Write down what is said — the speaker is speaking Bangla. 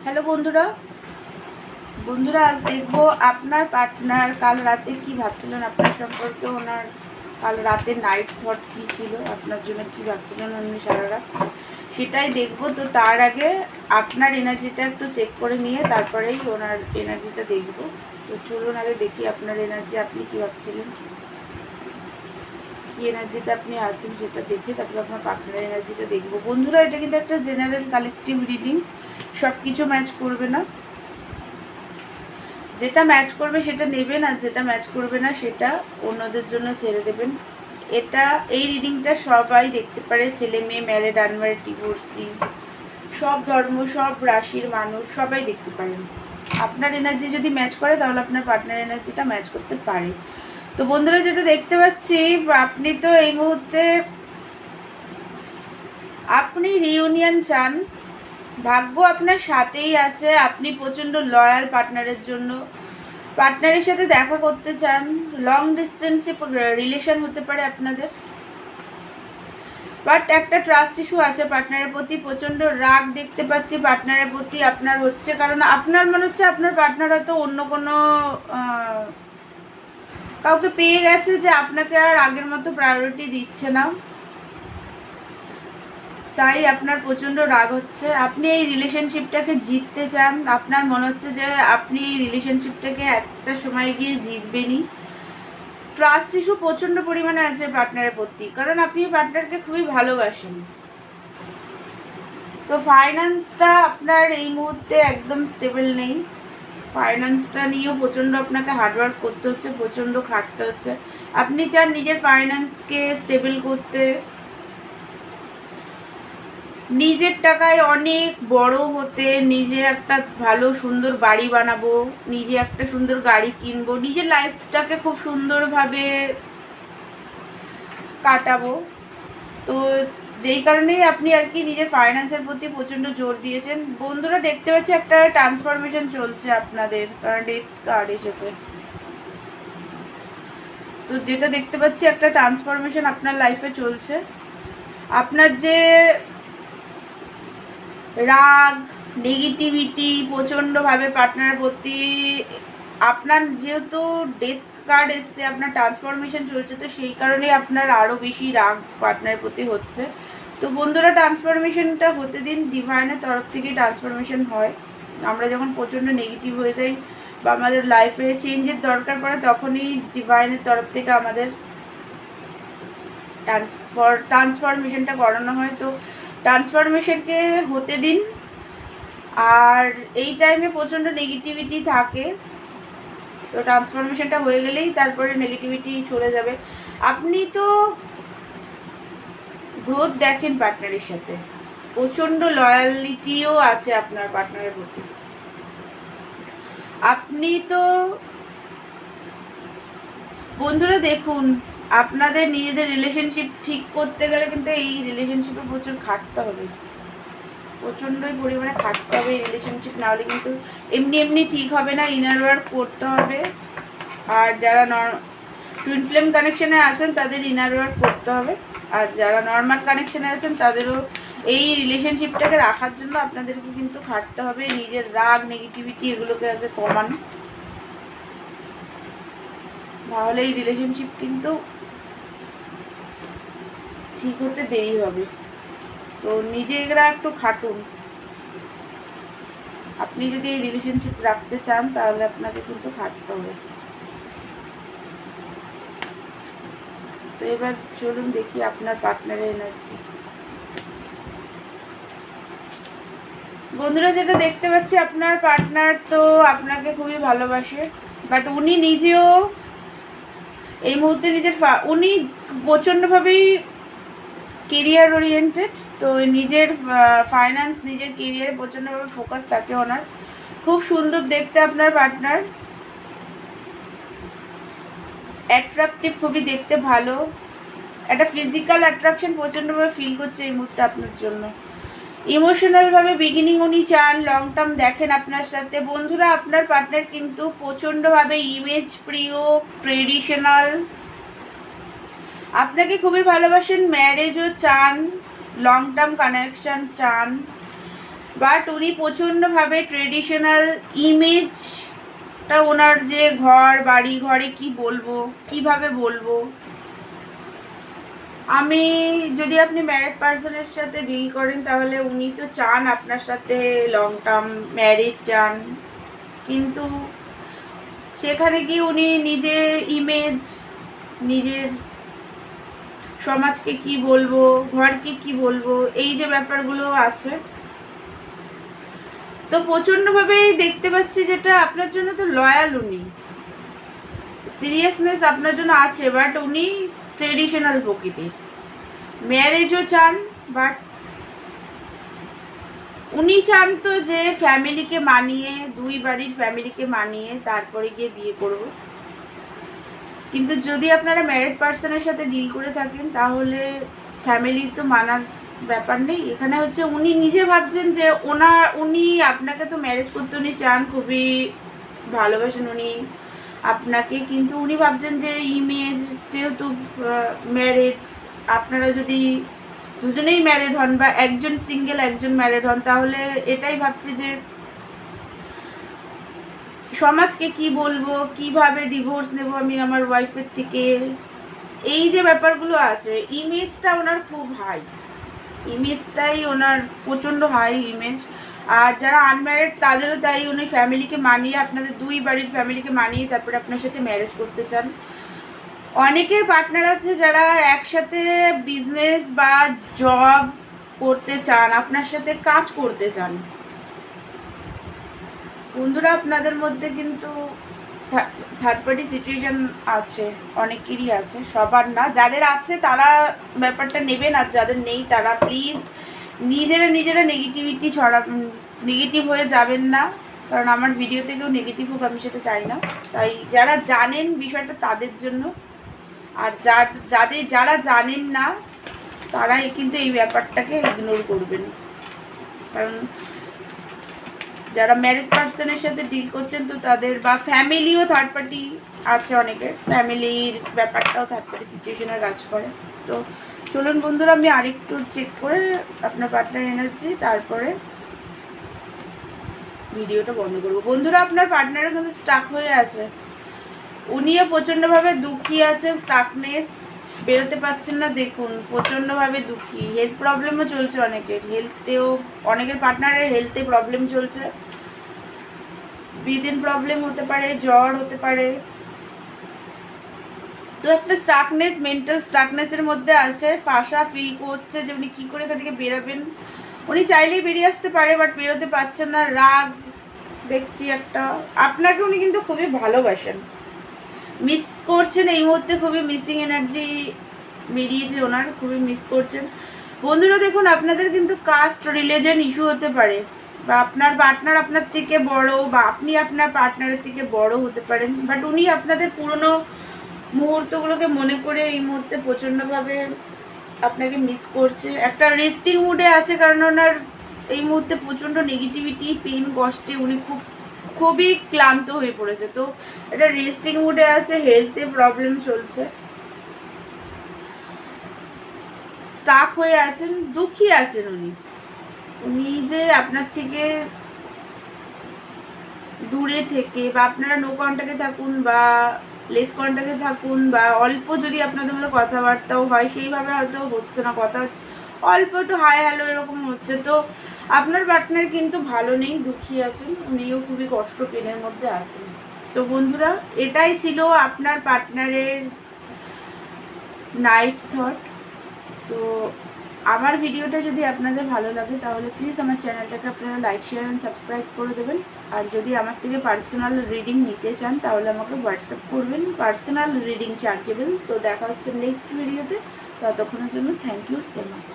হ্যালো বন্ধুরা, আজ দেখবো আপনার পার্টনার কাল রাতে কি ভাবছিলেন আপনার সম্পর্কে। ওনার কাল রাতে নাইট থট কী ছিল, আপনার জন্য কি ভাবছিলেন উনি সারা রাত, সেটাই দেখবো। তো তার আগে আপনার এনার্জিটা একটু চেক করে নিয়ে তারপরেই ওনার এনার্জিটা দেখবো। তো চলুন আগে দেখি আপনার এনার্জি, আপনি কি ভাবছিলেন, কি এনার্জিতে আপনি আছেন সেটা দেখে তারপরে আপনার পার্টনারের এনার্জিটা দেখবো। বন্ধুরা, এটা কিন্তু একটা জেনারেল কালেকটিভ রিডিং, সব কিছু ম্যাচ করবে না। যেটা ম্যাচ করবে সেটা নেবেন, আর যেটা ম্যাচ করবে না সেটা অন্যদের জন্য ছেড়ে দেবেন। এই রিডিংটা সবাই দেখতে পারে, ছেলে মেয়ে, ম্যারিড, আনম্যারিড, ডিভোর্সি, সব ধর্ম, সব রাশির মানুষ সবাই দেখতে পারেন। আপনার এনার্জি যদি ম্যাচ করে তাহলে আপনার পার্টনার এনার্জিটা ম্যাচ করতে পারে। তো বন্ধুরা, যেটা দেখতে পাচ্ছি, আপনি তো এই মুহূর্তে আপনি রিউনিয়ন চান, ভাগ্য আপনার সাথেই আছে, আপনি প্রচণ্ড লয়াল পার্টনারের জন্য, পার্টনারের সাথে দেখা করতে চান, লং ডিস্টেন্সে রিলেশন হতে পারে আপনাদের, বাট একটা ট্রাস্ট ইস্যু আছে পার্টনারের প্রতি, প্রচণ্ড রাগ দেখতে পাচ্ছি পার্টনারের প্রতি আপনার হচ্ছে, কারণ আপনার মনে হচ্ছে আপনার পার্টনার হয়তো অন্য কোনো কাউকে পেয়ে গেছে যে আপনাকে আর আগের মতো প্রায়োরিটি দিচ্ছে না, তাই আপনার প্রচণ্ড রাগ হচ্ছে। আপনি এই রিলেশনশিপটাকে জিততে চান, আপনার মনে হচ্ছে যে আপনি এই রিলেশনশিপটাকে একটা সময় গিয়ে জিতবেনই। ট্রাস্ট ইস্যু প্রচণ্ড পরিমাণে আছে পার্টনারের প্রতি, কারণ আপনি পার্টনারকে খুবই ভালোবাসেন। তো ফাইন্যান্সটা আপনার এই মুহূর্তে একদম স্টেবল নেই, ফাইন্যান্সটা নিয়েও প্রচণ্ড আপনাকে হার্ডওয়ার্ক করতে হচ্ছে, প্রচণ্ড খাটতে হচ্ছে। আপনি চান নিজের ফাইন্যান্সকে স্টেবল করতে, নিজের টাকায় অনেক বড় হতে, নিজে একটা ভালো সুন্দর বাড়ি বানাবো, নিজে একটা সুন্দর গাড়ি কিনবো, নিজের লাইফটাকে খুব সুন্দরভাবে কাটাবো। তো যেই কারণেই আপনি আর কি নিজের ফাইন্যান্সের প্রতি প্রচণ্ড জোর দিয়েছেন। বন্ধুরা, দেখতে পাচ্ছি একটা ট্রান্সফরমেশন চলছে আপনাদের, কারণ ডেথ কার্ড এসেছে। তো যেটা দেখতে পাচ্ছি একটা ট্রান্সফরমেশন আপনার লাইফে চলছে। আপনার যে রাগ, নেগেটিভিটি প্রচণ্ডভাবে পার্টনারের প্রতি, আপনার যেহেতু ডেথ কার্ড এসছে, আপনার ট্রান্সফরমেশন চলছে, তো সেই কারণেই আপনার আরও বেশি রাগ পার্টনারের প্রতি হচ্ছে। তো বন্ধুরা, ট্রান্সফরমেশনটা হতে দিন, ডিভাইনের তরফ থেকে ট্রান্সফরমেশন হয়। আমরা যখন প্রচণ্ড নেগেটিভ হয়ে যাই বা আমাদের লাইফে চেঞ্জের দরকার পড়ে, তখনই ডিভাইনের তরফ থেকে আমাদের ট্রান্সফরমেশনটা করানো হয়। তো ট্রান্সফরমেশনকে হতে দিন। আর এই টাইমে প্রচণ্ড নেগেটিভিটি থাকে, তো ট্রান্সফরমেশনটা হয়ে গেলেই তারপরে নেগেটিভিটি চলে যাবে। আপনি তো গ্রোথ দেখেন পার্টনারের সাথে, প্রচণ্ড লয়ালিটিও আছে আপনার পার্টনারের প্রতি। আপনি তো বন্ধুরা দেখুন, আপনাদের নিজেদের রিলেশনশিপ ঠিক করতে গেলে কিন্তু এই রিলেশনশিপে প্রচুর খাটতে হবে, প্রচণ্ডই পরিমাণে খাটতে হবে এই রিলেশনশিপ, না হলে কিন্তু এমনি এমনি ঠিক হবে না, ইনার ওয়ার্ক করতে হবে। আর যারা টুইন ফ্লেম কানেকশানে আছেন তাদের ইনার ওয়ার্ক করতে হবে, আর যারা নর্মাল কানেকশানে আছেন তাদেরও এই রিলেশনশিপটাকে রাখার জন্য আপনাদেরকে কিন্তু খাটতে হবে, নিজের রাগ, নেগেটিভিটি এগুলোকে আগে কমান, নাহলে এই রিলেশনশিপ কিন্তু ঠিক হতে দেরি হবে। তো নিজেরা একটু খাটুন, আপনি যদি এই রিলেশনশিপ রাখতে চান তাহলে আপনাকে কিন্তু খাটতে হবে। তো এবার চলুন দেখি আপনার পার্টনারের এনার্জি। বন্ধুরা, যেটা দেখতে পাচ্ছি আপনার পার্টনার তো আপনাকে খুবই ভালোবাসে, বাট উনি নিজেও এই মুহূর্তে উনি প্রচণ্ডভাবেই কেরিয়ার ওরিয়েন্টেড, তো নিজের ফাইন্যান্স, নিজের কেরিয়ারে প্রচণ্ডভাবে ফোকাস থাকে ওনার। খুব সুন্দর দেখতে আপনার পার্টনার, অ্যাট্রাকটিভ, খুবই দেখতে ভালো, একটা ফিজিক্যাল অ্যাট্রাকশন প্রচণ্ডভাবে ফিল করছে এই মুহূর্তে আপনার জন্য। ইমোশনালভাবে বিগিনিং উনি চান, লং টার্ম দেখেন আপনার সাথে। বন্ধুরা, আপনার পার্টনার কিন্তু প্রচণ্ডভাবে ইমেজ প্রিয়, ট্রেডিশনাল, আপনাকে খুবই ভালোবাসেন, ম্যারেজও চান, লং টার্ম কানেকশান চান, বাট উনি প্রচণ্ডভাবে ট্রেডিশনাল ইমেজটা, ওনার যে ঘর বাড়ি, ঘরে কি বলবো, কিভাবে বলবো, আমি যদি আপনি ম্যারিড পার্সনের সাথে ডিল করেন তাহলে উনি তো চান আপনার সাথে লং টার্ম ম্যারেজ চান, কিন্তু সেখানে কি উনি নিজের ইমেজ, নিজের সমাজকে কি বলবো, ঘরকে কি বলবো, এই যে ব্যাপারগুলো আছে, তো প্রচণ্ডভাবেই দেখতে পাচ্ছি যেটা আপনার জন্য তো লয়াল, উনি সিরিয়াসনেস আপনার জন্য আছে, বাট উনি ট্রেডিশনাল প্রকৃতির, ম্যারেজও চান, বাট উনি চান তো যে ফ্যামিলিকে মানিয়ে, দুই বাড়ির ফ্যামিলিকে মানিয়ে তারপরে গিয়ে বিয়ে করব। কিন্তু যদি আপনারা ম্যারিড পার্সনের সাথে ডিল করে থাকেন তাহলে ফ্যামিলি তো মানার ব্যাপার নেই। এখানে হচ্ছে উনি নিজে ভাবছেন যে উনি আপনাকে তো ম্যারেজ করতে উনি চান, খুবই ভালোবাসেন উনি আপনাকে, কিন্তু উনি ভাবছেন যে ইমেজ, যেহেতু ম্যারেড, আপনারা যদি দুজনেই ম্যারেড হন বা একজন সিঙ্গেল একজন ম্যারেড হন, তাহলে এটাই ভাবছে যে সমাজকে কি বলবো, কিভাবে ডিভোর্স নেব আমি আমার ওয়াইফের থেকে, এই যে ব্যাপারগুলো আছে, ইমেজটা ওনার খুব হাই, ইমেজটাই ওনার প্রচণ্ড হাই ইমেজ। আর যারা আনম্যারিড তাদেরও তাই, উনি ফ্যামিলিকে মানিয়ে, আপনাদের দুই বাড়ির ফ্যামিলিকে মানিয়ে তারপরে আপনার সাথে ম্যারেজ করতে চান। অনেকের পার্টনার আছে যারা একসাথে বিজনেস বা জব করতে চান, আপনার সাথে কাজ করতে চান। বন্ধুরা, আপনাদের মধ্যে কিন্তু থার্ড পার্টি সিচুয়েশন আছে, অনেকেরই আছে, সবার না। যাদের আছে তারা ব্যাপারটা নেবেন, আর যাদের নেই তারা প্লিজ নিজেরা নেগেটিভ হয়ে যাবেন না, কারণ আমার ভিডিও থেকেও নেগেটিভ হোক, আমি সেটা চাই না। তাই যারা জানেন বিষয়টা তাদের জন্য, আর যারা জানেন না তারাই কিন্তু এই ব্যাপারটাকে ইগনোর করবেন, কারণ যারা ম্যারিড পার্সনের সাথে ডিল করছেন তো তাদের, বা ফ্যামিলিও থার্ড পার্টি আছে, অনেকের ফ্যামিলির ব্যাপারটাও থার্ড পার্টি সিচুয়েশনে কাজ করে। তো চলুন বন্ধুরা, আমি আরেকটু চেক করে আপনার পার্টনার এনার্জি, তারপরে ভিডিওটা বন্ধ করবো। বন্ধুরা, আপনার পার্টনারও কিন্তু স্টাক হয়ে আছে, উনিও প্রচণ্ডভাবে দুঃখী আছেন, স্টাকনেস, বেরোতে পারছেন না। দেখুন, প্রচণ্ডভাবে দুঃখী, হেলথ প্রবলেমও চলছে অনেকের, অনেকের পার্টনারের হেলথে প্রবলেম চলছে, ব্রিদিং প্রবলেম হতে পারে, জ্বর হতে পারে। তো একটা স্টাকনেস, মেন্টাল স্টাকনেসের মধ্যে আছে, ফাঁসা ফিল করছে যে উনি কী করে এখান থেকে বেরাবেন। উনি চাইলেই বেরিয়ে আসতে পারে, বাট বেরোতে পারছেন না, রাগ দেখছি একটা। আপনাকে উনি কিন্তু খুবই ভালোবাসেন, মিস করছেন এই মুহূর্তে, খুবই মিসিং এনার্জি বেরিয়েছে ওনার, খুবই মিস করছেন। বন্ধুরা দেখুন, আপনাদের কিন্তু কাস্ট রিলিজন ইস্যু হতে পারে, বা আপনার পার্টনার আপনার থেকে বড়, বা আপনি আপনার পার্টনারের থেকে বড় হতে পারেন, বাট উনি আপনাদের পুরনো মুহূর্তগুলোকে মনে করে এই মুহূর্তে প্রচণ্ডভাবে আপনাকে মিস করছে, একটা রেস্টিং মুডে আছে, কারণ ওনার এই মুহূর্তে প্রচণ্ড নেগেটিভিটি, পেন, কষ্টে উনি খুবই ক্লান্ত হয়ে পড়েছে। তো এটা রেস্টিং মুডে আছে, হেলথে প্রবলেম চলছে, স্টাক হয়ে আছেন, দুঃখী আছেন উনি যে আপনার থেকে দূরে থেকে, বা আপনারা নো কন্ট্যাক্টে থাকুন বা লেস কন্ট্যাক্টে থাকুন, বা অল্প যদি আপনাদের মধ্যে কথাবার্তাও হয়, সেইভাবে হয়তো হচ্ছে না, কথা অল্প একটু হাই হ্যালো এরকম হচ্ছে। তো আপনার পার্টনার কিন্তু ভালো নেই, দুঃখী আছেন, উনিও খুবই কষ্ট, পেনের মধ্যে আছেন। তো বন্ধুরা, এটাই ছিল আপনার পার্টনারের নাইট থট। তো আমার ভিডিওটা যদি আপনাদের ভালো লাগে তাহলে প্লিজ আমার চ্যানেলটাকে আপনারা লাইক, শেয়ার অ্যান্ড সাবস্ক্রাইব করে দেবেন। আর যদি আমার থেকে পার্সোনাল রিডিং নিতে চান তাহলে আমাকে হোয়াটসঅ্যাপ করবেন, পার্সোনাল রিডিং চার্জেবল। তো দেখা হচ্ছে নেক্সট ভিডিওতে, ততক্ষণের জন্য থ্যাংক ইউ সো মাচ।